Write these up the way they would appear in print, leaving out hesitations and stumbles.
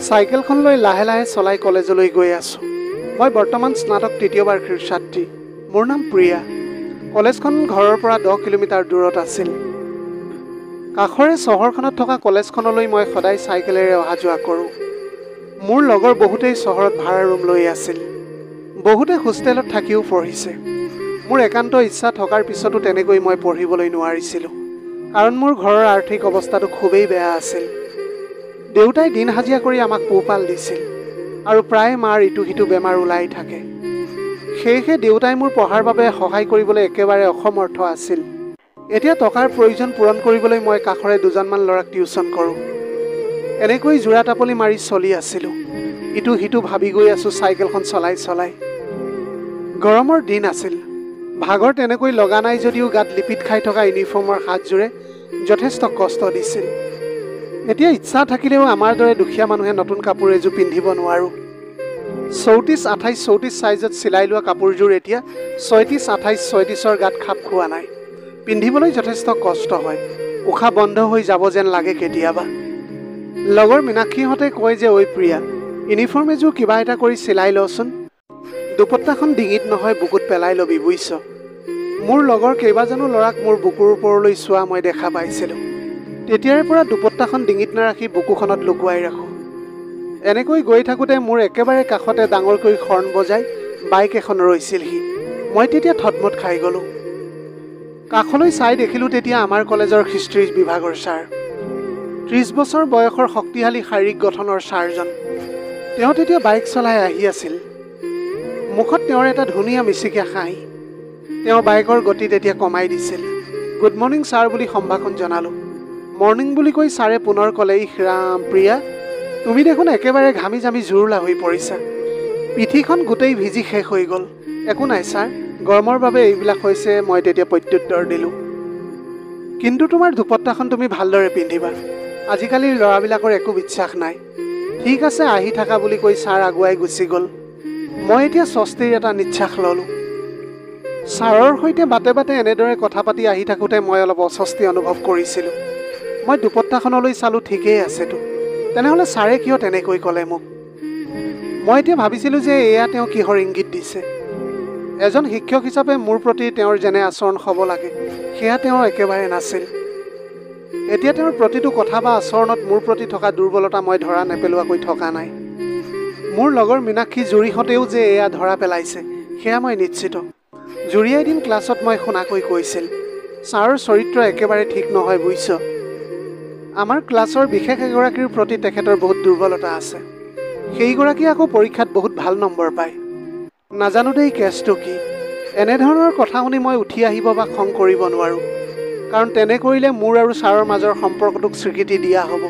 চাইকেলখন লৈ লাহে লাহে চলাই কলেজলৈ গৈ আছোঁ। মই বৰ্তমান স্নাতক তৃতীয় বাৰ্ষিক ছাত্ৰী। মোৰ নাম প্ৰিয়া। কলেজখন ঘৰৰ পৰা 10 কিলোমিটাৰ দূৰত আছিল। কাষৰে চহৰখনত থকা কলেজখনলৈ মই সদায় চাইকেলেৰে অহা যোৱা কৰোঁ। মোৰ লগৰ বহুতেই চহৰত ভাড়া ৰুম লৈ আছিল। বহুতে হোষ্টেলত থাকিও পঢ়িছে। মোৰ একান্ত ইচ্ছা থকাৰ পিছতো তেনেকৈ মই পঢ়িবলৈ নোৱাৰিছিলোঁ, কাৰণ মোৰ ঘৰৰ আৰ্থিক অৱস্থাটো খুবেই বেয়া আছিল। দেউতাই দিন হাজিৰা কৰি আমাক পোহপাল দিছিল আৰু প্ৰায় মাৰ ইটো সিটো বেমাৰ ওলাই থাকে। সেয়েহে দেউতাই মোৰ পঢ়াৰ বাবে সহায় কৰিবলৈ একেবাৰে অসমৰ্থ আছিল। এতিয়া টকাৰ প্ৰয়োজন পূৰণ কৰিবলৈ মই কাষৰে 2জনমান ল'ৰাক টিউচন কৰোঁ। এনেকৈ জোৰা টাপলি মাৰি চলি আছিলোঁ। ইটো সিটো ভাবি গৈ আছোঁ চাইকেলখন চলাই চলাই। গৰমৰ দিন আছিল। ভাগৰ তেনেকৈ লগা নাই যদিও গাত লিপিত খাই থকা ইউনিফৰ্মৰ হাতযোৰে যথেষ্ট কষ্ট দিছিল। এতিয়া ইচ্ছা থাকিলেও আমাৰ দৰে দুখীয়া মানুহে নতুন কাপোৰ এযোৰ পিন্ধিব নোৱাৰোঁ। 34-28-34 চাইজত চিলাই লোৱা কাপোৰযোৰ এতিয়া 36-28-36ৰ গাত খাপ খোৱা নাই। পিন্ধিবলৈ যথেষ্ট কষ্ট হয়। উশাহ বন্ধ হৈ যাব যেন লাগে কেতিয়াবা। লগৰ মীনাক্ষীহঁতে কয় যে, ঐ প্ৰিয়া, ইউনিফৰ্ম এযোৰ কিবা এটা কৰি চিলাই লচোন। দুপট্টাখন ডিঙিত নহয় বুকুত পেলাই ল'বি, বুজিছ। মোৰ লগৰ কেইবাজনো ল'ৰাক মোৰ বুকুৰ ওপৰলৈ চোৱা মই দেখা পাইছিলোঁ। তেতিয়াৰে পৰা দুপট্টাখন ডিঙিত নাৰাখি বুকুখনত লুকুৱাই ৰাখোঁ। এনেকৈ গৈ থাকোঁতে মোৰ একেবাৰে কাষতে ডাঙৰকৈ হৰ্ণ বজাই বাইক এখন ৰৈছিলহি। মই তেতিয়া থতমত খাই গ'লোঁ। কাষলৈ চাই দেখিলোঁ তেতিয়া আমাৰ কলেজৰ হিষ্ট্ৰী বিভাগৰ ছাৰ। 30 বছৰ বয়সৰ শক্তিশালী শাৰীৰিক গঠনৰ ছাৰজন। তেওঁ তেতিয়া বাইক চলাই আহি আছিল। মুখত তেওঁৰ এটা ধুনীয়া মিচিকীয়া হাঁহি। তেওঁ বাইকৰ গতি তেতিয়া কমাই দিছিল। গুড মৰ্ণিং ছাৰ বুলি সম্ভাষণ জনালোঁ। মৰ্ণিং বুলি কৈ ছাৰে পুনৰ ক'লে, ইহ ৰাম প্ৰিয়া, তুমি দেখোন একেবাৰে ঘামি জামি জুৰুলা হৈ পৰিছা। পিঠিখন গোটেই ভিজি শেষ হৈ গ'ল। একো নাই ছাৰ, গৰমৰ বাবে এইবিলাক হৈছে, মই তেতিয়া প্ৰত্যুত্তৰ দিলোঁ। কিন্তু তোমাৰ দুপট্টাখন তুমি ভালদৰে পিন্ধিবা। আজিকালিৰ ল'ৰাবিলাকৰ একো বিশ্বাস নাই। ঠিক আছে, আহি থাকা বুলি কৈ ছাৰ আগুৱাই গুচি গ'ল। মই এতিয়া স্বস্তিৰ এটা নিশ্বাস ল'লোঁ। ছাৰৰ সৈতে বাটে বাটে এনেদৰে কথা পাতি আহি থাকোঁতে মই অলপ অস্বস্তি অনুভৱ কৰিছিলোঁ। মই দুপট্টাখনলৈ চালোঁ, ঠিকেই আছেতো। তেনেহ'লে ছাৰে কিয় তেনেকৈ ক'লে মোক? মই এতিয়া ভাবিছিলোঁ যে এয়া তেওঁ কিহৰ ইংগিত দিছে। এজন শিক্ষক হিচাপে মোৰ প্ৰতি তেওঁৰ যেনে আচৰণ হ'ব লাগে সেয়া তেওঁৰ একেবাৰে নাছিল। এতিয়া তেওঁৰ প্ৰতিটো কথা বা আচৰণত মোৰ প্ৰতি থকা দুৰ্বলতা মই ধৰা নেপেলোৱাকৈ থকা নাই। মোৰ লগৰ মীনাক্ষী জুৰিহঁতেও যে এয়া ধৰা পেলাইছে সেয়া মই নিশ্চিত। জুৰিয়ে এদিন ক্লাছত মই শুনাকৈ কৈছিল, ছাৰৰ চৰিত্ৰ একেবাৰে ঠিক নহয়, বুজিছ। আমাৰ ক্লাছৰ বিশেষ এগৰাকীৰ প্ৰতি তেখেতৰ বহুত দুৰ্বলতা আছে। সেইগৰাকী আকৌ পৰীক্ষাত বহুত ভাল নম্বৰ পায়। নাজানো দেই কেছটো কি। এনেধৰণৰ কথা শুনি মই উঠি আহিব বা খং কৰিব নোৱাৰোঁ, কাৰণ তেনে কৰিলে মোৰ আৰু ছাৰৰ মাজৰ সম্পৰ্কটোক স্বীকৃতি দিয়া হ'ব,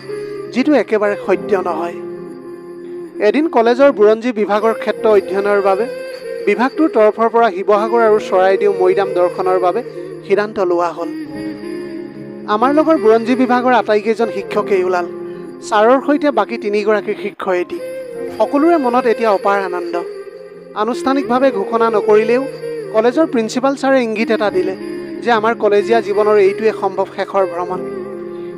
যিটো একেবাৰে সত্য নহয়। এদিন কলেজৰ বুৰঞ্জী বিভাগৰ ক্ষেত্ৰ অধ্যয়নৰ বাবে বিভাগটোৰ তৰফৰ পৰা শিৱসাগৰ আৰু চৰাইদেউ মৈদাম দৰ্শনৰ বাবে সিদ্ধান্ত লোৱা হ'ল। আমাৰ লগৰ বুৰঞ্জী বিভাগৰ আটাইকেইজন শিক্ষকেই ওলাল। ছাৰৰ সৈতে বাকী 3গৰাকী শিক্ষয়িত্ৰী। সকলোৰে মনত এতিয়া অপাৰ আনন্দ। আনুষ্ঠানিকভাৱে ঘোষণা নকৰিলেও কলেজৰ প্ৰিন্সিপাল ছাৰে ইংগিত এটা দিলে যে আমাৰ কলেজীয়া জীৱনৰ এইটোৱে সম্ভৱ শেষৰ ভ্ৰমণ।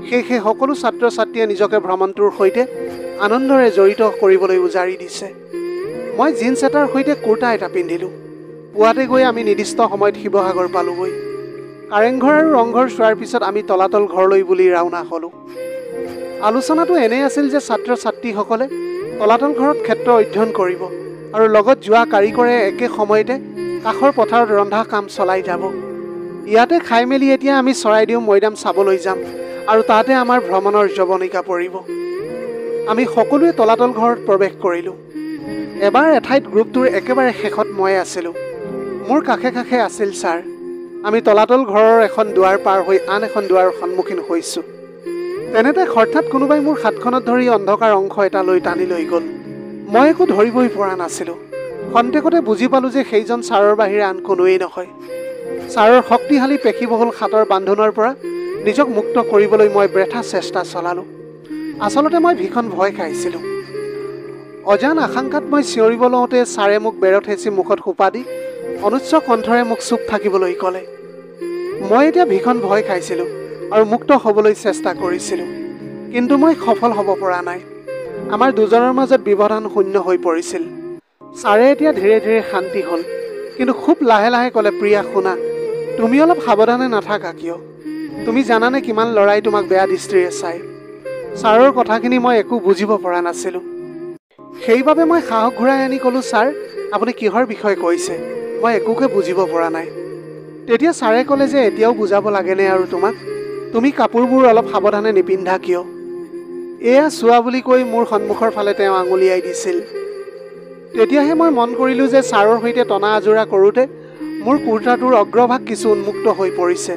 সেয়েহে সকলো ছাত্ৰ ছাত্ৰীয়ে নিজকে ভ্ৰমণটোৰ সৈতে আনন্দৰে জড়িত কৰিবলৈ উজাৰি দিছে। মই জিন্স এটাৰ সৈতে কুৰ্তা এটা পিন্ধিলোঁ। পুৱাতে গৈ আমি নিৰ্দিষ্ট সময়ত শিৱসাগৰ পালোঁগৈ। কাৰেংঘৰ আৰু ৰংঘৰ চোৱাৰ পিছত আমি তলাতল ঘৰলৈ বুলি ৰাওনা হ'লোঁ। আলোচনাটো এনে আছিল যে ছাত্ৰ ছাত্ৰীসকলে তলাতল ঘৰত ক্ষেত্ৰ অধ্যয়ন কৰিব আৰু লগত যোৱা কাৰিকৰে একে সময়তে কাষৰ পথাৰত ৰন্ধা কাম চলাই যাব। ইয়াতে খাই মেলি এতিয়া আমি চৰাইদেউ মৈদাম চাবলৈ যাম আৰু তাতে আমাৰ ভ্ৰমণৰ যৱনিকা পৰিব। আমি সকলোৱে তলাতল ঘৰত প্ৰৱেশ কৰিলোঁ। এবাৰ এঠাইত গ্ৰুপটোৰ একেবাৰে শেষত মই আছিলোঁ। মোৰ কাষে কাষে আছিল ছাৰ। আমি তলাতল ঘৰৰ এখন দুৱাৰ পাৰ হৈ আন এখন দুৱাৰৰ সন্মুখীন হৈছোঁ। তেনেতে হঠাৎ কোনোবাই মোৰ হাতখনত ধৰি অন্ধকাৰ অংশ এটালৈ টানি লৈ গ'ল। মই একো ধৰিবই পৰা নাছিলোঁ। খন্তেকতে বুজি পালোঁ যে সেইজন ছাৰৰ বাহিৰে আন কোনোৱেই নহয়। ছাৰৰ শক্তিশালী পেশীবহুল হাতৰ বান্ধোনৰ পৰা নিজক মুক্ত কৰিবলৈ মই বৃথা চেষ্টা চলালোঁ। আচলতে মই ভীষণ ভয় খাইছিলোঁ। অজান আশংকাত মই চিঞৰিব লওঁতে ছাৰে মোক বেৰত হেঁচি মুখত সোপা দি অনুচ্চ কণ্ঠৰে মোক চুপ থাকিবলৈ ক'লে। মই এতিয়া ভীষণ ভয় খাইছিলোঁ আৰু মুক্ত হ'বলৈ চেষ্টা কৰিছিলোঁ, কিন্তু মই সফল হ'ব পৰা নাই। আমাৰ দুজনৰ মাজত ব্যৱধান শূন্য হৈ পৰিছিল। ছাৰে এতিয়া ধীৰে ধীৰে শান্তি হ'ল, কিন্তু খুব লাহে লাহে ক'লে, প্ৰিয়া শুনা, তুমি অলপ সাৱধানে নাথাকা কিয়? তুমি জানানে কিমান ল'ৰাই তোমাক বেয়া দৃষ্টিৰে চায়? ছাৰৰ কথাখিনি মই একো বুজিব পৰা নাছিলোঁ। সেইবাবে মই সাহস ঘূৰাই আনি ক'লোঁ, ছাৰ আপুনি কিহৰ বিষয়ে কৈছে? মই একোকে বুজিব পৰা নাই। তেতিয়া ছাৰে ক'লে যে এতিয়াও বুজাব লাগেনে আৰু তোমাক? তুমি কাপোৰবোৰ অলপ সাৱধানে নিপিন্ধা কিয়? এয়া চোৱা বুলি কৈ মোৰ সন্মুখৰ ফালে তেওঁ আঙুলিয়াই দিছিল। তেতিয়াহে মই মন কৰিলোঁ যে ছাৰৰ সৈতে টনা আজোৰা কৰোঁতে মোৰ কুৰ্তাটোৰ অগ্ৰভাগ কিছু উন্মুক্ত হৈ পৰিছে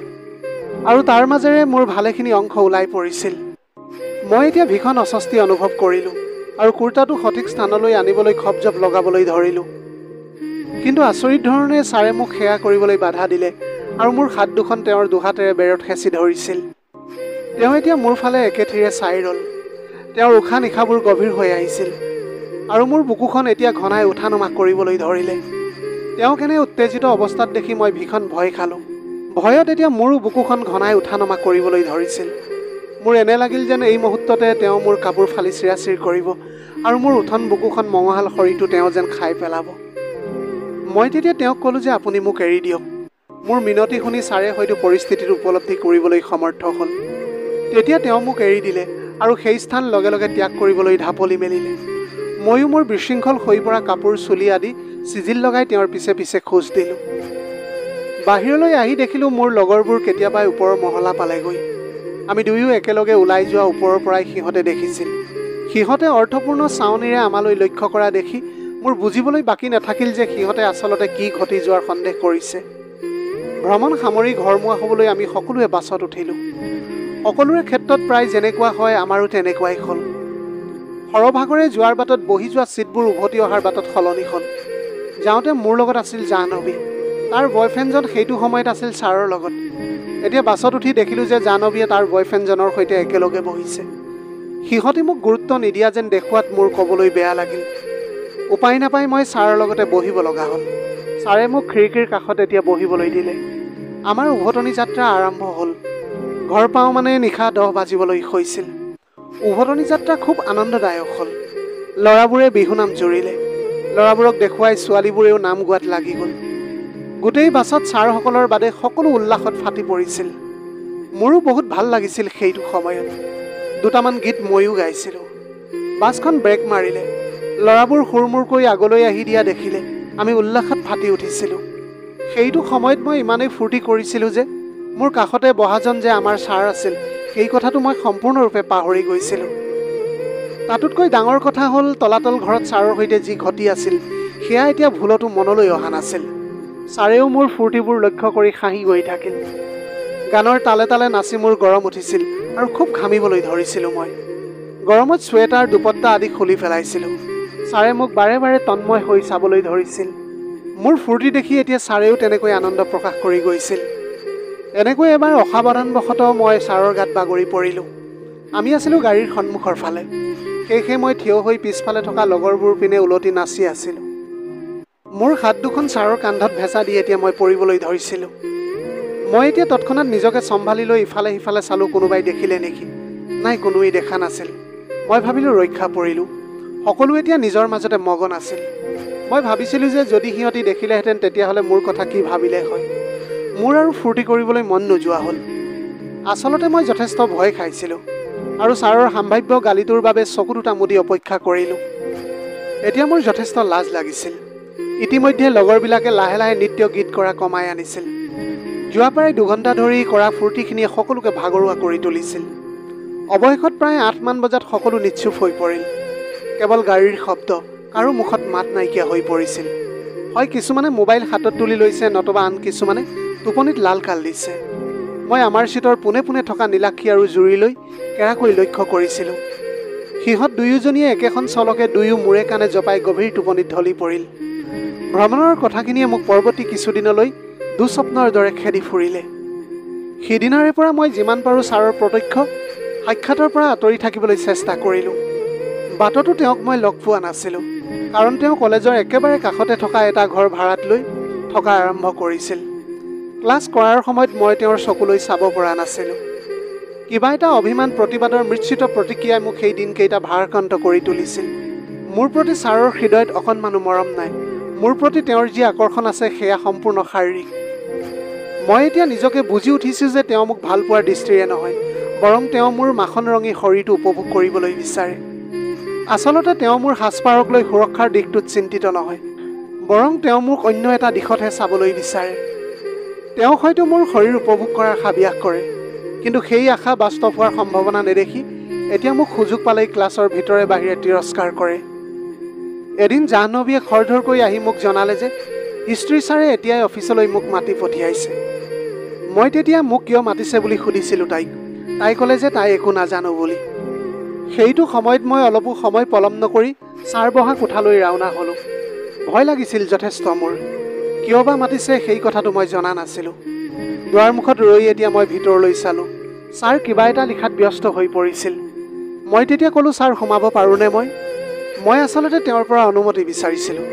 আৰু তাৰ মাজেৰে মোৰ ভালেখিনি অংশ ওলাই পৰিছিল। মই এতিয়া ভীষণ অস্বস্তি অনুভৱ কৰিলোঁ আৰু কুৰ্তাটো সঠিক স্থানলৈ আনিবলৈ খপজপ লগাবলৈ ধৰিলোঁ। কিন্তু আচৰিত ধৰণে ছাৰে মোক সেয়া কৰিবলৈ বাধা দিলে আৰু মোৰ হাত দুখন তেওঁৰ দুহাতেৰে বেৰত হেঁচি ধৰিছিল। তেওঁ এতিয়া মোৰ ফালে একেথিৰে চাই ৰ'ল। তেওঁৰ উশাহ নিশাবোৰ গভীৰ হৈ আহিছিল আৰু মোৰ বুকুখন এতিয়া ঘনাই উঠা নমা কৰিবলৈ ধৰিলে। তেওঁক এনে উত্তেজিত অৱস্থাত দেখি মই ভীষণ ভয় খালোঁ। ভয়ত এতিয়া মোৰো বুকুখন ঘনাই উঠা নমা কৰিবলৈ ধৰিছিল। মোৰ এনে লাগিল যেন এই মুহূৰ্ততে তেওঁ মোৰ কাপোৰ ফালি চিৰাচিৰ কৰিব আৰু মোৰ উঠন বুকুখন মঙহাল শৰীৰটো তেওঁ যেন খাই পেলাব। মই তেতিয়া তেওঁক ক'লোঁ যে আপুনি মোক এৰি দিয়ক। মোৰ মিনতি শুনি ছাৰে হয়তো পৰিস্থিতিটো উপলব্ধি কৰিবলৈ সমৰ্থ হ'ল। তেতিয়া তেওঁ মোক এৰি দিলে আৰু সেই স্থান লগে লগে ত্যাগ কৰিবলৈ ঢাপলি মেলিলে। ময়ো মোৰ বিশৃংখল হৈ পৰা কাপোৰ চুলি আদি চিজিল লগাই তেওঁৰ পিছে পিছে খোজ দিলোঁ। বাহিৰলৈ আহি দেখিলোঁ মোৰ লগৰবোৰ কেতিয়াবাই ওপৰৰ মহলা পালেগৈ। আমি দুয়ো একেলগে ওলাই যোৱা ওপৰৰ পৰাই সিহঁতে দেখিছিল। সিহঁতে অৰ্থপূৰ্ণ চাৱনিৰে আমালৈ লক্ষ্য কৰা দেখি মোৰ বুজিবলৈ বাকী নাথাকিল যে সিহঁতে আচলতে কি ঘটি যোৱাৰ সন্দেহ কৰিছে। ভ্ৰমণ সামৰি ঘৰমুৱা হ'বলৈ আমি সকলোৱে বাছত উঠিলোঁ। সকলোৰে ক্ষেত্ৰত প্ৰায় যেনেকুৱা হয় আমাৰো তেনেকুৱাই হ'ল। সৰভাগৰে যোৱাৰ বাটত বহি যোৱা ছিটবোৰ উভতি অহাৰ বাটত সলনি হ'ল। যাওঁতে মোৰ লগত আছিল জাহ্নৱী। তাৰ বয়ফ্ৰেণ্ডজন সেইটো সময়ত আছিল ছাৰৰ লগত। এতিয়া বাছত উঠি দেখিলোঁ যে জাহ্নৱীয়ে তাৰ বয়ফ্ৰেণ্ডজনৰ সৈতে একেলগে বহিছে। সিহঁতে মোক গুৰুত্ব নিদিয়া যেন দেখুৱাত মোৰ ক'বলৈ বেয়া লাগিল। উপায় নাপাই মই ছাৰৰ লগতে বহিব লগা হ'ল। ছাৰে মোক খিৰিকীৰ কাষত এতিয়া বহিবলৈ দিলে। আমাৰ উভতনি যাত্ৰা আৰম্ভ হ'ল। ঘৰ পাওঁ মানে নিশা 10 বাজিবলৈ হৈছিল। উভতনি যাত্ৰা খুব আনন্দদায়ক হ'ল। ল'ৰাবোৰে বিহুনাম জুৰিলে। ল'ৰাবোৰক দেখুৱাই ছোৱালীবোৰেও নাম গোৱাত লাগি গ'ল। গোটেই বাছত ছাৰসকলৰ বাদে সকলো উল্লাসত ফাটি পৰিছিল। মোৰো বহুত ভাল লাগিছিল সেইটো সময়ত। দুটামান গীত ময়ো গাইছিলোঁ। বাছখন ব্ৰেক মাৰিলে। ল'ৰাবোৰ হুৰমুৰকৈ আগলৈ আহি দিয়া দেখিলে আমি উল্লাসত ফাটি উঠিছিলোঁ। সেইটো সময়ত মই ইমানেই ফূৰ্তি কৰিছিলোঁ যে মোৰ কাষতে বহাজন যে আমাৰ ছাৰ আছিল সেই কথাটো মই সম্পূৰ্ণৰূপে পাহৰি গৈছিলোঁ। তাতোতকৈ ডাঙৰ কথা হ'ল তলাতল ঘৰত ছাৰৰ সৈতে যি ঘটি আছিল সেয়া এতিয়া ভুলতো মনলৈ অহা নাছিল। ছাৰেও মোৰ ফূৰ্তিবোৰ লক্ষ্য কৰি হাঁহি গৈ থাকিল। গানৰ তালে তালে নাচি মোৰ গৰম উঠিছিল আৰু খুব ঘামিবলৈ ধৰিছিলোঁ মই। গৰমত চুৱেটাৰ দুপট্টা আদি খুলি পেলাইছিলোঁ। ছাৰে মোক বাৰে বাৰে তন্ময় হৈ চাবলৈ ধৰিছিল। মোৰ ফূৰ্তি দেখি এতিয়া ছাৰেও তেনেকৈ আনন্দ প্ৰকাশ কৰি গৈছিল। এনেকৈ এবাৰ অসাৱধানবশতঃ মই ছাৰৰ গাত বাগৰি পৰিলোঁ। আমি আছিলোঁ গাড়ীৰ সন্মুখৰ ফালে। সেয়েহে মই থিয় হৈ পিছফালে থকা লগৰবোৰ পিনে উলটি নাচি আছিলোঁ। মোৰ হাত দুখন ছাৰৰ কান্ধত ভেঁচা দি এতিয়া মই পৰিবলৈ ধৰিছিলোঁ। মই এতিয়া তৎক্ষণাত নিজকে চম্ভালি লৈ ইফালে সিফালে চালোঁ কোনোবাই দেখিলে নেকি। নাই, কোনোৱেই দেখা নাছিল। মই ভাবিলোঁ ৰক্ষা পৰিলোঁ। সকলো এতিয়া নিজৰ মাজতে মগন আছিল। মই ভাবিছিলোঁ যে যদি সিহঁতি দেখিলেহেঁতেন তেতিয়াহ'লে মোৰ কথা কি ভাবিলে হয়। মোৰ আৰু ফূৰ্তি কৰিবলৈ মন নোযোৱা হ'ল। আচলতে মই যথেষ্ট ভয় খাইছিলোঁ আৰু ছাৰৰ সাম্ভাৱ্য গালিটোৰ বাবে চকু দুটা মুদি অপেক্ষা কৰিলোঁ। এতিয়া মোৰ যথেষ্ট লাজ লাগিছিল। ইতিমধ্যে লগৰবিলাকে লাহে লাহে নৃত্য গীত কৰা কমাই আনিছিল। যোৱা প্ৰায় 2 ঘণ্টা ধৰি কৰা ফূৰ্তিখিনিয়ে সকলোকে ভাগৰুৱা কৰি তুলিছিল। অৱশেষত প্ৰায় 8 মান বজাত সকলো নিশ্চুপ হৈ পৰিল। কেৱল গাড়ীৰ শব্দ, কাৰো মুখত মাত নাইকিয়া হৈ পৰিছিল। হয় কিছুমানে মোবাইল হাতত তুলি লৈছে, নতুবা আন কিছুমানে টোপনিত লাল কাল দিছে। মই আমাৰ চিটৰ পোনে পোনে থকা নীলাক্ষী আৰু জুৰিলৈ কেৰাকৈ লক্ষ্য কৰিছিলোঁ। সিহঁত দুয়োজনীয়ে একেখন চলকে দুয়ো মূৰে কাণে জপাই গভীৰ টোপনিত ঢলি পৰিল। ভ্ৰমণৰ কথাখিনিয়ে মোক পৰৱৰ্তী কিছুদিনলৈ দুঃস্বপ্নৰ দৰে খেদি ফুৰিলে। সিদিনাৰে পৰা মই যিমান পাৰোঁ ছাৰৰ প্ৰত্যক্ষ সাক্ষাতৰ পৰা আঁতৰি থাকিবলৈ চেষ্টা কৰিলোঁ। বাটতো তেওঁক মই লগ পোৱা নাছিলোঁ, কাৰণ তেওঁ কলেজৰ একেবাৰে কাষতে থকা এটা ঘৰ ভাড়াত লৈ থকা আৰম্ভ কৰিছিল। ক্লাছ কৰাৰ সময়ত মই তেওঁৰ চকুলৈ চাব পৰা নাছিলোঁ। কিবা এটা অভিমান প্ৰতিবাদৰ মিশ্ৰিত প্ৰতিক্ৰিয়াই মোক সেই দিনকেইটা ভাৰাক্ৰান্ত কৰি তুলিছিল। মোৰ প্ৰতি ছাৰৰ হৃদয়ত অকণমানো মৰম নাই। মোৰ প্ৰতি তেওঁৰ যি আকৰ্ষণ আছে সেয়া সম্পূৰ্ণ শাৰীৰিক। মই এতিয়া নিজকে বুজি উঠিছোঁ যে তেওঁ মোক ভাল পোৱাৰ দৃষ্টিৰে নহয়, বৰং তেওঁ মোৰ মাখন ৰঙী শৰীৰটো উপভোগ কৰিবলৈ বিচাৰে। আচলতে তেওঁ মোৰ সাজপাৰক লৈ সুৰক্ষাৰ দিশটোত চিন্তিত নহয়, বৰং তেওঁ মোক অন্য এটা দিশতহে চাবলৈ বিচাৰে। তেওঁ হয়তো মোৰ শৰীৰ উপভোগ কৰাৰ হাবিয়াস কৰে, কিন্তু সেই আশা বাস্তৱ হোৱাৰ সম্ভাৱনা নেদেখি এতিয়া মোক সুযোগ পালেই ক্লাছৰ ভিতৰে বাহিৰে তিৰস্কাৰ কৰে। এদিন জাহ্নৱীয়ে খৰধৰকৈ আহি মোক জনালে যে হিষ্ট্ৰী ছাৰে এতিয়াই অফিচলৈ মোক মাতি পঠিয়াইছে। মই তেতিয়া মোক কিয় মাতিছে বুলি সুধিছিলোঁ তাইক। তাই ক'লে যে তাই একো নাজানো বুলি। সেইটো সময়ত মই অলপো সময় পলম নকৰি ছাৰ বহা কোঠালৈ ৰাওনা হ'লোঁ। ভয় লাগিছিল যথেষ্ট মোৰ। কিয় বা মাতিছে সেই কথাটো মই জনা নাছিলোঁ। দুৱাৰমুখত ৰৈ এতিয়া মই ভিতৰলৈ চালোঁ। ছাৰ কিবা এটা লিখাত ব্যস্ত হৈ পৰিছিল। মই তেতিয়া ক'লোঁ, ছাৰ সোমাব পাৰোঁনে? মই আচলতে তেওঁৰ পৰা অনুমতি বিচাৰিছিলোঁ।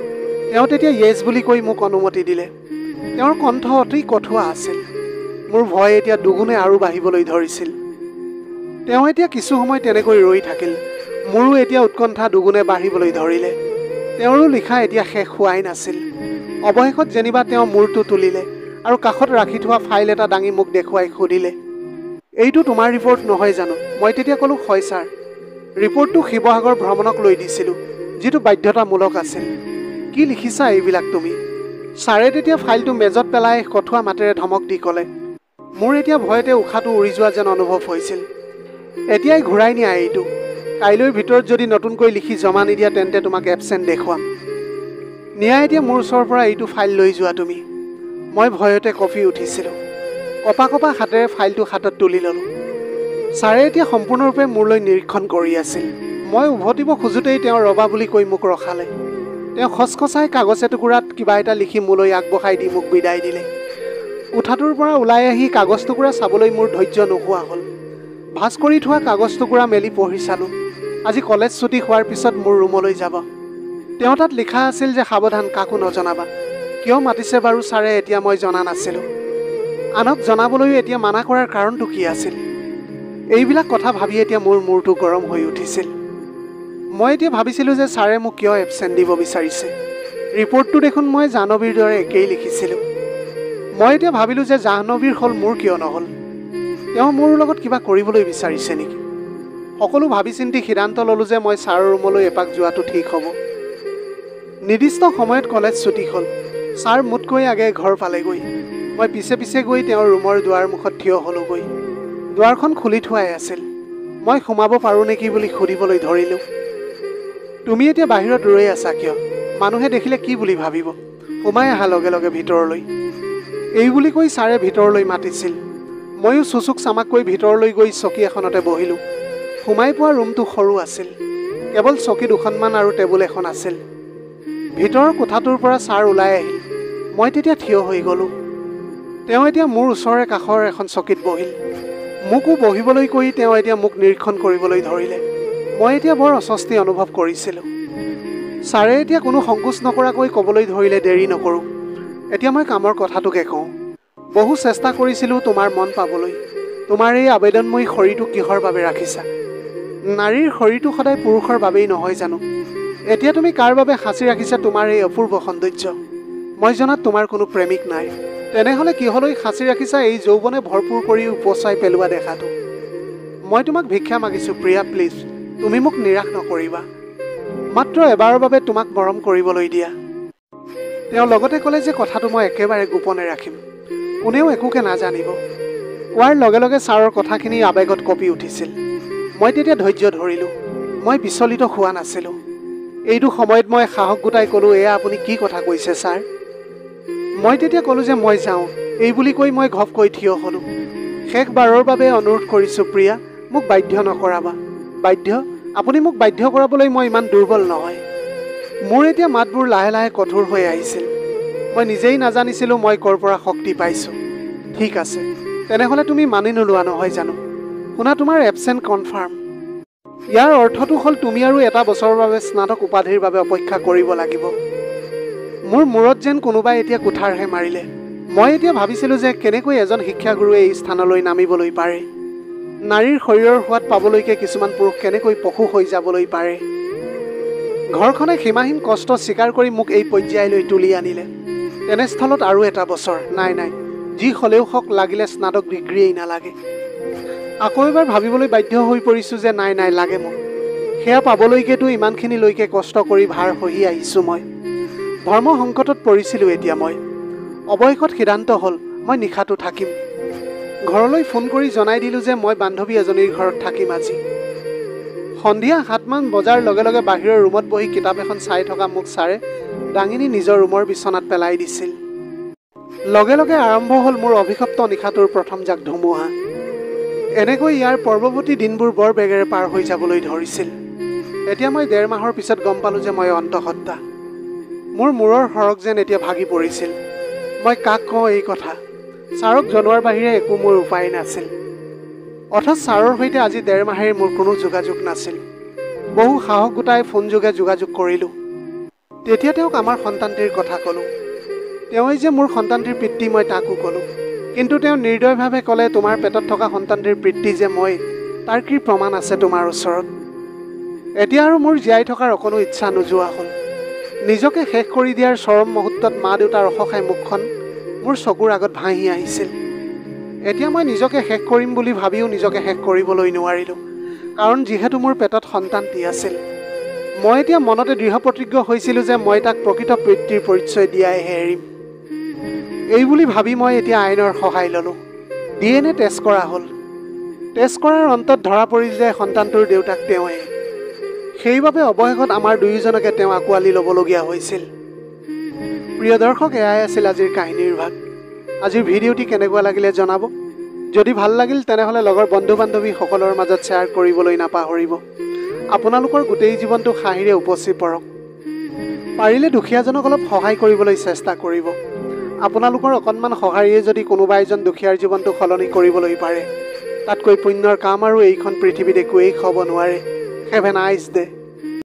তেওঁ তেতিয়া য়েছ বুলি কৈ মোক অনুমতি দিলে। তেওঁৰ কণ্ঠ অতি কঠোৱা আছিল। মোৰ ভয় এতিয়া দুগুণে আৰু বাঢ়িবলৈ ধৰিছিল। তেওঁ এতিয়া কিছু সময় তেনেকৈ ৰৈ থাকিল। মোৰো এতিয়া উৎকণ্ঠা দুগুণে বাঢ়িবলৈ ধৰিলে। তেওঁৰো লিখা এতিয়া শেষ হোৱাই নাছিল। অৱশেষত যেনিবা তেওঁ মূৰটো তুলিলে আৰু কাষত ৰাখি থোৱা ফাইল এটা দাঙি মোক দেখুৱাই সুধিলে, এইটো তোমাৰ ৰিপৰ্ট নহয় জানো? মই তেতিয়া ক'লোঁ, হয় ছাৰ। ৰিপৰ্টটো শিৱসাগৰ ভ্ৰমণক লৈ দিছিলোঁ, যিটো বাধ্যতামূলক আছিল। কি লিখিছা এইবিলাক তুমি? ছাৰে তেতিয়া ফাইলটো মেজত পেলাই কঠোৱা মাতেৰে ধমক দি ক'লে। মোৰ এতিয়া ভয়তে উশাহটো উৰি যোৱা যেন অনুভৱ হৈছিল। এতিয়াই ঘূৰাই নিয়া এইটো। কাইলৈৰ ভিতৰত যদি নতুনকৈ লিখি জমা নিদিয়া তেন্তে তোমাক এবচেণ্ট দেখুৱাম। নিয়া এতিয়া মোৰ ওচৰৰ পৰা এইটো ফাইল লৈ যোৱা তুমি। মই ভয়তে কঁপি উঠিছিলোঁ। কপা কপা হাতেৰে ফাইলটো হাতত তুলি ল'লোঁ। ছাৰে এতিয়া সম্পূৰ্ণৰূপে মোৰলৈ নিৰীক্ষণ কৰি আছিল। মই উভতিব খোজোঁতেই তেওঁ ৰবা বুলি কৈ মোক ৰখালে। তেওঁ খচখচাই কাগজ এটুকুৰাত কিবা এটা লিখি মোলৈ আগবঢ়াই দি মোক বিদায় দিলে। কোঠাটোৰ পৰা ওলাই আহি কাগজ টুকুৰা চাবলৈ মোৰ ধৈৰ্য নোহোৱা হ'ল। ভাঁজ কৰি থোৱা কাগজ টুকুৰা মেলি পঢ়ি চালোঁ। আজি কলেজ ছুটি হোৱাৰ পিছত মোৰ ৰুমলৈ যাব। তেওঁ তাত লিখা আছিল যে সাৱধান, কাকো নজনাবা। কিয় মাতিছে বাৰু ছাৰে এতিয়া মই জনা নাছিলোঁ। আনক জনাবলৈও এতিয়া মানা কৰাৰ কাৰণটো কি আছিল? এইবিলাক কথা ভাবি এতিয়া মোৰ মূৰটো গৰম হৈ উঠিছিল। মই এতিয়া ভাবিছিলোঁ যে ছাৰে মোক কিয় এবচেণ্ট দিব বিচাৰিছে। ৰিপৰ্টটো দেখোন মই জাহ্নৱীৰ দৰে একেই লিখিছিলোঁ। মই এতিয়া ভাবিলোঁ যে জাহ্নৱীৰ হ'ল, মোৰ কিয় নহ'ল? তেওঁ মোৰ লগত কিবা কৰিবলৈ বিচাৰিছে নেকি? সকলো ভাবি চিন্তি সিদ্ধান্ত ল'লোঁ যে মই ছাৰৰ ৰুমলৈ এপাক যোৱাটো ঠিক হ'ব। নিৰ্দিষ্ট সময়ত কলেজ ছুটি হ'ল। ছাৰ মোতকৈ আগে ঘৰ পালেগৈ। মই পিছে পিছে গৈ তেওঁৰ ৰুমৰ দুৱাৰ মুখত থিয় হ'লোগৈ। দুৱাৰখন খুলি থোৱাই আছিল। মই সোমাব পাৰোঁ নেকি বুলি সুধিবলৈ ধৰিলোঁ। তুমি এতিয়া বাহিৰত ৰৈ আছা কিয়? মানুহে দেখিলে কি বুলি ভাবিব? সোমাই অহা লগে লগে ভিতৰলৈ। এই বুলি কৈ ছাৰে ভিতৰলৈ মাতিছিল। ময়ো চুচুক চামাককৈ ভিতৰলৈ গৈ চকী এখনতে বহিলোঁ। সোমাই পোৱা ৰুমটো সৰু আছিল। কেৱল চকী দুখনমান আৰু টেবুল এখন আছিল। ভিতৰৰ কোঠাটোৰ পৰা ছাৰ ওলাই আহিল। মই তেতিয়া থিয় হৈ গ'লোঁ। তেওঁ এতিয়া মোৰ ওচৰৰে কাষৰ এখন চকীত বহিল। মোকো বহিবলৈ কৈ তেওঁ এতিয়া মোক নিৰীক্ষণ কৰিবলৈ ধৰিলে। মই এতিয়া বৰ অস্বস্তি অনুভৱ কৰিছিলোঁ। ছাৰে এতিয়া কোনো সংকোচ নকৰাকৈ ক'বলৈ ধৰিলে, দেৰি নকৰোঁ। এতিয়া মই কামৰ কথাটোকে কওঁ। বহু চেষ্টা কৰিছিলোঁ তোমাৰ মন পাবলৈ। তোমাৰ এই আবেদনময়ী শৰীৰটো কিহৰ বাবে ৰাখিছা? নাৰীৰ শৰীৰটো সদায় পুৰুষৰ বাবেই নহয় জানো? এতিয়া তুমি কাৰ বাবে সাঁচি ৰাখিছা তোমাৰ এই অপূৰ্ব সৌন্দৰ্য? মই জনাত তোমাৰ কোনো প্ৰেমিক নাই। তেনেহ'লে কিহলৈ সাঁচি ৰাখিছা এই যৌৱনে ভৰপূৰ কৰি উপচাই পেলোৱা দেখাটো? মই তোমাক ভিক্ষা মাগিছোঁ প্ৰিয়া, প্লিজ, তুমি মোক নিৰাশ নকৰিবা। মাত্ৰ এবাৰৰ বাবে তোমাক মৰম কৰিবলৈ দিয়া। তেওঁ লগতে ক'লে যে কথাটো মই একেবাৰে গোপনে ৰাখিম। কোনেও একোকে নাজানিব। কোৱাৰ লগে লগে ছাৰৰ কথাখিনি আৱেগত কঁপি উঠিছিল। মই তেতিয়া ধৈৰ্য ধৰিলোঁ। মই বিচলিত হোৱা নাছিলোঁ। এইটো সময়ত মই সাহস গোটাই ক'লোঁ, এয়া আপুনি কি কথা কৈছে ছাৰ? মই তেতিয়া ক'লোঁ যে মই যাওঁ। এই বুলি কৈ মই ঘপকৈ থিয় হ'লোঁ। শেষবাৰৰ বাবে অনুৰোধ কৰিছোঁ প্ৰিয়া, মোক বাধ্য নকৰাবা। বাধ্য? আপুনি মোক বাধ্য কৰাবলৈ মই ইমান দুৰ্বল নহয়। মোৰ এতিয়া মাতবোৰ লাহে লাহে কঠোৰ হৈ আহিছিল। মই নিজেই নাজানিছিলোঁ মই ক'ৰ পৰা শক্তি পাইছোঁ। ঠিক আছে, তেনেহ'লে তুমি মানি নোলোৱা নহয় জানো? শুনা, তোমাৰ এবচেণ্ট কনফাৰ্ম। ইয়াৰ অৰ্থটো হ'ল তুমি আৰু এটা বছৰৰ বাবে স্নাতক উপাধিৰ বাবে অপেক্ষা কৰিব লাগিব। মোৰ মূৰত যেন কোনোবাই এতিয়া কুঠাৰহে মাৰিলে। মই এতিয়া ভাবিছিলোঁ যে কেনেকৈ এজন শিক্ষাগুৰুৱে এই স্থানলৈ নামিবলৈ পাৰে। নাৰীৰ শৰীৰৰ সোৱাদ পাবলৈকে কিছুমান পুৰুষ কেনেকৈ পশু হৈ যাবলৈ পাৰে। ঘৰখনে সীমাহীন কষ্ট স্বীকাৰ কৰি মোক এই পৰ্যায়লৈ তুলি আনিলে। তেনেস্থলত আৰু এটা বছৰ নাই যি হ'লেও হওক, লাগিলে স্নাতক ডিগ্ৰীয়েই নালাগে। আকৌ এবাৰ ভাবিবলৈ বাধ্য হৈ পৰিছোঁ যে নাই লাগে মোক। সেয়া পাবলৈকেতো ইমানখিনিলৈকে কষ্ট কৰি ভাৰ সহি আহিছোঁ মই। ধৰ্ম সংকটত পৰিছিলোঁ এতিয়া মই। অৱশেষত সিদ্ধান্ত হ'ল মই নিশাটো থাকিম। ঘৰলৈ ফোন কৰি জনাই দিলোঁ যে মই বান্ধৱী এজনীৰ ঘৰত থাকিম আজি। সন্ধিয়া 7মান বজাৰ লগে লগে বাহিৰৰ ৰুমত বহি কিতাপ এখন চাই থকা মোক ছাৰে দাঙি নি নিজৰ ৰুমৰ বিচনাত পেলাই দিছিল। লগে লগে আৰম্ভ হ'ল মোৰ অভিশপ্ত নিশাটোৰ প্ৰথম জাক ধুমুহা। এনেকৈ ইয়াৰ পৰৱৰ্তী দিনবোৰ বৰ বেগেৰে পাৰ হৈ যাবলৈ ধৰিছিল। এতিয়া মই 1.5 মাহৰ পিছত গম পালোঁ যে মই অন্তঃসত্ত্বা। মোৰ মূৰৰ সৰগ যেন এতিয়া ভাগি পৰিছিল। মই কাক কওঁ এই কথা? ছাৰক জনোৱাৰ বাহিৰে একো মোৰ উপায় নাছিল। অথচ ছাৰৰ সৈতে আজি 1.5 মাহেৰে মোৰ কোনো যোগাযোগ নাছিল। বহু সাহস গোটাই ফোনযোগে যোগাযোগ কৰিলোঁ। তেতিয়া তেওঁক আমাৰ সন্তানটিৰ কথা ক'লোঁ। তেওঁই যে মোৰ সন্তানটিৰ পিতৃ মই তাকো ক'লোঁ। কিন্তু তেওঁ নিৰ্দয়ভাৱে ক'লে, তোমাৰ পেটত থকা সন্তানটিৰ পিতৃ যে মই, তাৰ কি প্ৰমাণ আছে তোমাৰ ওচৰত? এতিয়া আৰু মোৰ জীয়াই থকাৰ অকণো ইচ্ছা নোযোৱা হ'ল। নিজকে শেষ কৰি দিয়াৰ চৰম মুহূৰ্তত মা দেউতাৰ অসহায় মুখখন মোৰ চকুৰ আগত ভাহি আহিছিল। এতিয়া মই নিজকে শেষ কৰিম বুলি ভাবিও নিজকে শেষ কৰিবলৈ নোৱাৰিলোঁ। কাৰণ যিহেতু মোৰ পেটত সন্তানটি আছিল, মই এতিয়া মনতে দৃঢ় প্ৰতিজ্ঞ হৈছিলোঁ যে মই তাক প্ৰকৃত পিতৃৰ পৰিচয় দিয়াইহে এৰিম। এই বুলি ভাবি মই এতিয়া আইনৰ সহায় ল'লোঁ। DNA টেষ্ট কৰা হ'ল। টেষ্ট কৰাৰ অন্তত ধৰা পৰিল যে সন্তানটোৰ দেউতাক তেওঁৱেই। সেইবাবে অৱশেষত আমাৰ দুয়োজনকে তেওঁ আঁকোৱালি ল'বলগীয়া হৈছিল। প্ৰিয় দৰ্শক, এয়াই আছিল আজিৰ কাহিনীৰ ভাগ। আজিৰ ভিডিঅ'টি কেনেকুৱা লাগিলে জনাব। যদি ভাল লাগিল তেনেহ'লে লগৰ বন্ধু বান্ধৱীসকলৰ মাজত শ্বেয়াৰ কৰিবলৈ নাপাহৰিব। আপোনালোকৰ গোটেই জীৱনটো হাঁহিৰে উপচি পৰক। পাৰিলে দুখীয়াজনক অলপ সহায় কৰিবলৈ চেষ্টা কৰিব। আপোনালোকৰ অকণমান সহায়েৰে যদি কোনোবা এজন দুখীয়াৰ জীৱনটো সলনি কৰিবলৈ পাৰে, তাতকৈ পুণ্যৰ কাম আৰু এইখন পৃথিৱীত একোৱেই হ'ব নোৱাৰে। Have a nice day.